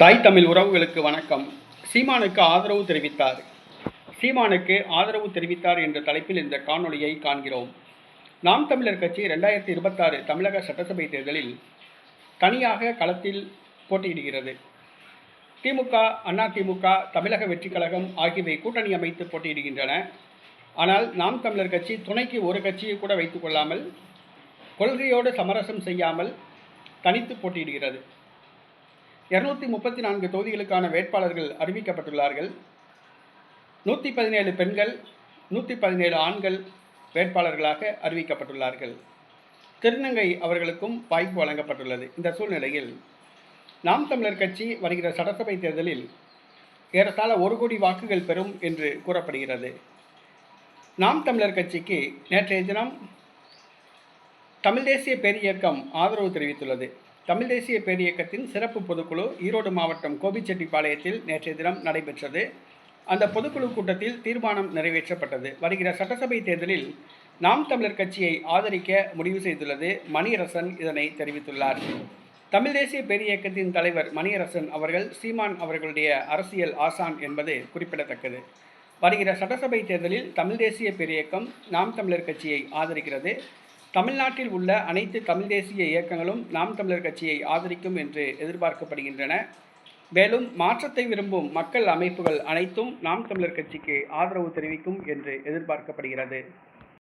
தாய் தமிழ் உறவுகளுக்கு வணக்கம். சீமானுக்கு ஆதரவு தெரிவித்தார். சீமானுக்கு ஆதரவு தெரிவித்தார் என்ற தலைப்பில் இந்த காணொளியை காண்கிறோம். நாம் தமிழர் கட்சி 2026 தமிழக சட்டசபை தேர்தலில் தனியாக களத்தில் போட்டியிடுகிறது. திமுக, அதிமுக, தமிழக வெற்றிக் கழகம் ஆகியவை கூட்டணி அமைத்து போட்டியிடுகின்றன. ஆனால் நாம் தமிழர் கட்சி துணைக்கு ஒரு கட்சியை கூட வைத்துக் கொள்ளாமல், கொள்கையோடு சமரசம் செய்யாமல் தனித்து போட்டியிடுகிறது. 234 தொகுதிகளுக்கான வேட்பாளர்கள் அறிவிக்கப்பட்டுள்ளார்கள். 117 பெண்கள், 117 ஆண்கள் வேட்பாளர்களாக அறிவிக்கப்பட்டுள்ளார்கள். திருநங்கை அவர்களுக்கும் வாய்ப்பு வழங்கப்பட்டுள்ளது. இந்த சூழ்நிலையில் நாம் தமிழர் கட்சி வருகிற சட்டசபை தேர்தலில் ஏறத்தாழ 1 கோடி வாக்குகள் பெறும் என்று கூறப்படுகிறது. நாம் தமிழர் கட்சிக்கு நேற்றைய தினம் தமிழ் தேசிய பேரியக்கம் ஆதரவு தெரிவித்துள்ளது. தமிழ் தேசிய பேரியக்கத்தின் சிறப்பு பொதுக்குழு ஈரோடு மாவட்டம் கோபிச்செட்டிப்பாளையத்தில் நேற்றைய தினம் நடைபெற்றது. அந்த பொதுக்குழு கூட்டத்தில் தீர்மானம் நிறைவேற்றப்பட்டது. வருகிற சட்டசபை தேர்தலில் நாம் தமிழர் கட்சியை ஆதரிக்க முடிவு செய்துள்ளது. மணியரசன் இதனை தெரிவித்துள்ளார். தமிழ் தேசிய பேரியக்கத்தின் தலைவர் மணியரசன் அவர்கள் சீமான் அவர்களுடைய அரசியல் ஆசான் என்பது குறிப்பிடத்தக்கது. வருகிற சட்டசபை தேர்தலில் தமிழ் தேசிய பேரியக்கம் நாம் தமிழர் கட்சியை ஆதரிக்கிறது. தமிழ்நாட்டில் உள்ள அனைத்து தமிழ் தேசிய இயக்கங்களும் நாம் தமிழர் கட்சியை ஆதரிக்கும் என்று எதிர்பார்க்கப்படுகின்றன. மேலும் மாற்றத்தை விரும்பும் மக்கள் அமைப்புகள் அனைத்தும் நாம் தமிழர் கட்சிக்கு ஆதரவு தெரிவிக்கும் என்று எதிர்பார்க்கப்படுகிறது.